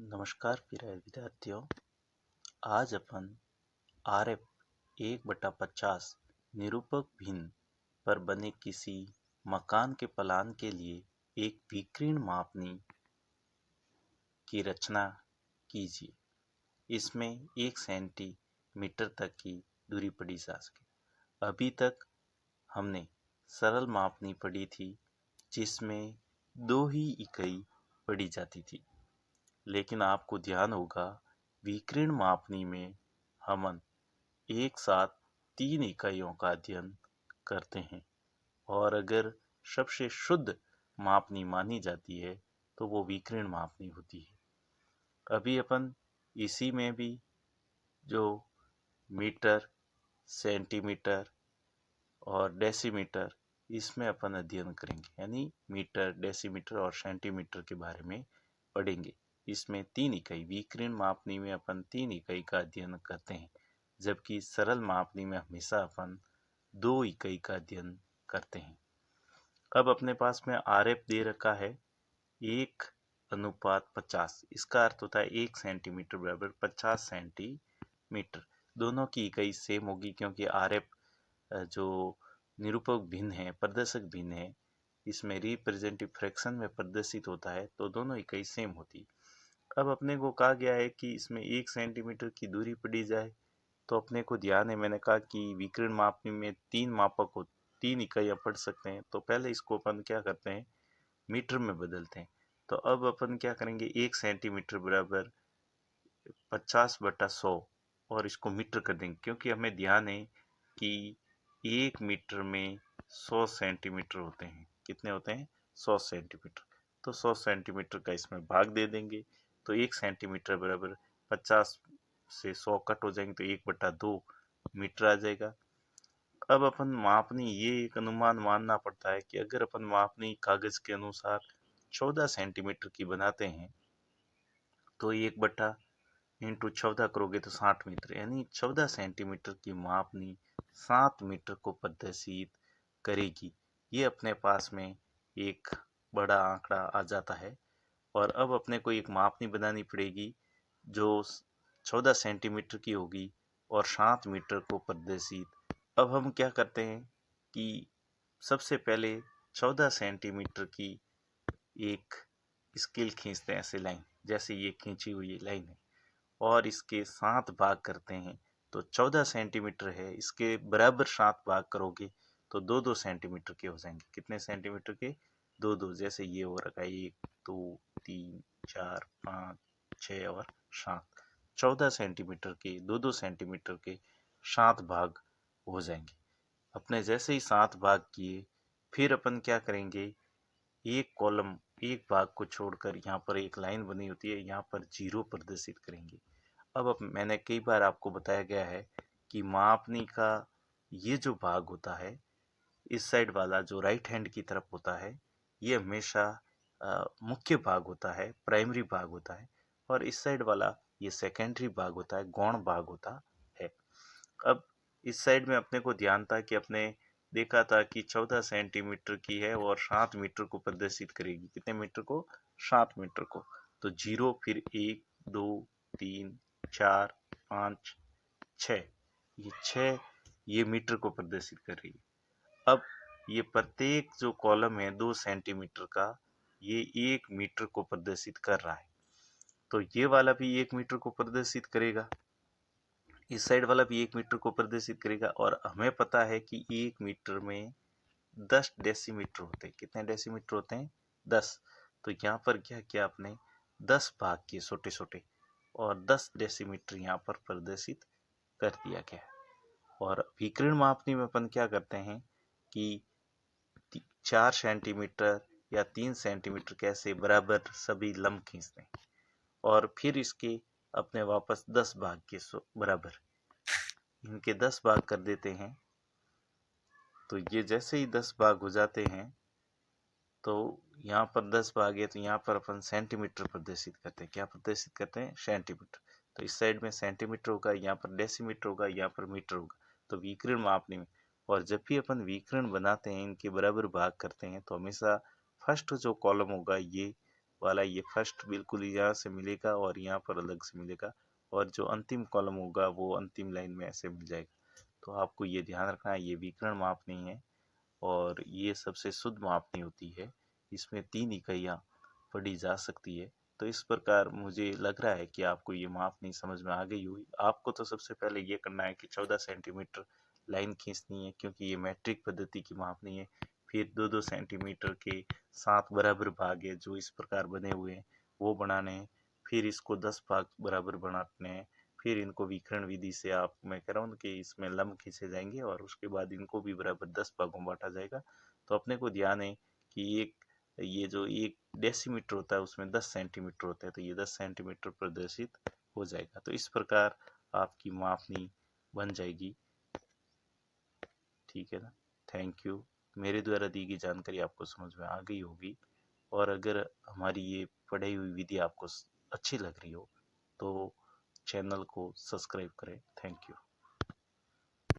नमस्कार प्रिय विद्यार्थियों। आज अपन आरएफ 1/50 निरूपक भिन्न पर बने किसी मकान के प्लान के लिए एक विकीर्ण मापनी की रचना कीजिए। इसमें 1 सेंटीमीटर तक की दूरी पढ़ी जा सके। अभी तक हमने सरल मापनी पढ़ी थी जिसमें 2 ही इकाई पढ़ी जाती थी, लेकिन आपको ध्यान होगा विकीर्ण मापनी में हम एक साथ 3 इकाइयों का अध्ययन करते हैं और अगर सबसे शुद्ध मापनी मानी जाती है तो वो विकीर्ण मापनी होती है। अभी अपन इसी में भी जो मीटर, सेंटीमीटर और डेसीमीटर, इसमें अपन अध्ययन करेंगे, यानी मीटर, डेसीमीटर और सेंटीमीटर के बारे में पढ़ेंगे। इसमें 3 इकाई, विकीर्ण मापनी में अपन 3 इकाई का अध्ययन करते हैं, जबकि सरल मापनी में हमेशा अपन 2 इकाई का अध्ययन करते हैं। अब अपने पास में आरएफ दे रखा है 1:50। इसका अर्थ होता है 1 सेंटीमीटर बराबर 50 सेंटीमीटर। दोनों की इकाई सेम होगी क्योंकि आरएफ जो निरूपक भिन्न है, प्रदर्शक भिन्न है, इसमें रिप्रेजेंटेटिव फ्रैक्शन में प्रदर्शित होता है, तो दोनों इकाई सेम होती है। अब अपने को कहा गया है कि इसमें 1 सेंटीमीटर की दूरी पढ़ी जाए, तो अपने को ध्यान है, मैंने कहा कि विकीर्ण मापनी में 3 मापक हो, 3 इकाइयाँ पढ़ सकते हैं। तो पहले इसको अपन क्या करते हैं, मीटर में बदलते हैं। तो अब अपन क्या करेंगे, 1 सेंटीमीटर बराबर 50/100 और इसको मीटर कर देंगे, क्योंकि हमें ध्यान है कि 1 मीटर में 100 सेंटीमीटर होते हैं। कितने होते हैं? 100 सेंटीमीटर। तो 100 सेंटीमीटर का इसमें भाग दे देंगे, तो 1 सेंटीमीटर बराबर 50 से 100 कट हो जाएंगे, तो 1/2 मीटर आ जाएगा। अब अपन मापनी, ये एक अनुमान मानना पड़ता है कि अगर अपन मापनी कागज के अनुसार 14 सेंटीमीटर की बनाते हैं तो 1/14 करोगे तो 60 मीटर, यानी 14 सेंटीमीटर की मापनी 7 मीटर को प्रदर्शित करेगी। ये अपने पास में एक बड़ा आंकड़ा आ जाता है। और अब अपने को एक मापनी बनानी पड़ेगी जो 14 सेंटीमीटर की होगी और 7 मीटर को प्रदर्शित। अब हम क्या करते हैं कि सबसे पहले 14 सेंटीमीटर की एक स्केल खींचते हैं, ऐसे लाइन, जैसे ये खींची हुई लाइन है, और इसके 7 भाग करते हैं। तो 14 सेंटीमीटर है, इसके बराबर 7 भाग करोगे तो 2-2 सेंटीमीटर के हो जाएंगे। कितने सेंटीमीटर के? 2-2। जैसे ये हो रखा है 1, 2, 3, 4, 5, 6 और 7। 14 सेंटीमीटर के 2-2 सेंटीमीटर के 7 भाग हो जाएंगे। अपने जैसे ही 7 भाग किए, फिर अपन क्या करेंगे, एक कॉलम, एक भाग को छोड़कर यहाँ पर एक लाइन बनी होती है, यहाँ पर 0 प्रदर्शित करेंगे। अब मैंने कई बार आपको बताया गया है कि मापनी का ये जो भाग होता है, इस साइड वाला जो राइट हैंड की तरफ होता है, ये हमेशा मुख्य भाग होता है, प्राइमरी भाग होता है, और इस साइड वाला ये सेकेंडरी भाग होता है, गौण भाग होता है। अब इस साइड में अपने को ध्यान था कि अपने देखा था कि 14 सेंटीमीटर की है और 7 मीटर को प्रदर्शित करेगी। कितने मीटर को? 7 मीटर को। तो 0, फिर 1, 2, 3, 4, 5, 6, ये 6 ये मीटर को प्रदर्शित कर रही है। अब ये प्रत्येक जो कॉलम है 2 सेंटीमीटर का, ये 1 मीटर को प्रदर्शित कर रहा है। तो ये वाला भी 1 मीटर को प्रदर्शित करेगा, इस साइड वाला भी 1 मीटर को प्रदर्शित करेगा। और हमें पता है कि 1 मीटर में 10 डेसीमीटर होते हैं। कितने डेसीमीटर होते हैं? 10। तो यहाँ पर क्या किया आपने, 10 भाग किए छोटे छोटे, और 10 डेसीमीटर यहाँ पर प्रदर्शित कर दिया गया है। और विकीर्ण मापनी में अपन क्या करते हैं कि 4 सेंटीमीटर या 3 सेंटीमीटर कैसे बराबर सभी लंब खींचते हैं, और फिर इसके अपने वापस 10 भाग के बराबर इनके 10 भाग कर देते हैं। तो ये जैसे ही 10 भाग हो जाते हैं, तो यहाँ पर 10 भाग है, तो यहाँ पर अपन सेंटीमीटर प्रदर्शित करते हैं। क्या प्रदर्शित करते हैं? सेंटीमीटर। तो इस साइड में सेंटीमीटर होगा, यहाँ पर डेसीमीटर होगा, यहाँ पर मीटर होगा। तो विकीर्ण मापने में, और जब भी अपन विकीर्ण बनाते हैं, इनके बराबर भाग करते हैं, तो हमेशा फर्स्ट जो कॉलम होगा ये वाला ये फर्स्ट बिल्कुल यहाँ से मिलेगा और यहाँ पर अलग से मिलेगा, और जो अंतिम कॉलम होगा वो अंतिम लाइन में ऐसे मिल जाएगा। तो आपको ये ध्यान रखना है, ये विकर्ण माप नहीं है और ये सबसे शुद्ध माप नहीं होती है, इसमें 3 इकाइयाँ पढ़ी जा सकती है। तो इस प्रकार मुझे लग रहा है कि आपको ये माप नहीं समझ में आ गई हुई। आपको तो सबसे पहले ये करना है कि 14 सेंटीमीटर लाइन खींचनी है, क्योंकि ये मैट्रिक पद्धति की माप नहीं है। फिर 2-2 सेंटीमीटर के 7 बराबर भाग है जो इस प्रकार बने हुए हैं वो बनाने हैं। फिर इसको 10 भाग बराबर बनाने हैं। फिर इनको विकर्ण विधि से आप, मैं कह रहा हूँ कि इसमें लंब खींचे जाएंगे और उसके बाद इनको भी बराबर 10 भागों में बांटा जाएगा। तो अपने को ध्यान है कि ये जो 1 डेसीमीटर होता है उसमें 10 सेंटीमीटर होता है, तो ये 10 सेंटीमीटर प्रदर्शित हो जाएगा। तो इस प्रकार आपकी मापनी बन जाएगी। ठीक है ना? Thank you. मेरे द्वारा दी गई जानकारी आपको समझ में आ गई होगी, और अगर हमारी ये पढ़ाई हुई विधि आपको अच्छी लग रही हो तो चैनल को सब्सक्राइब करें। Thank you.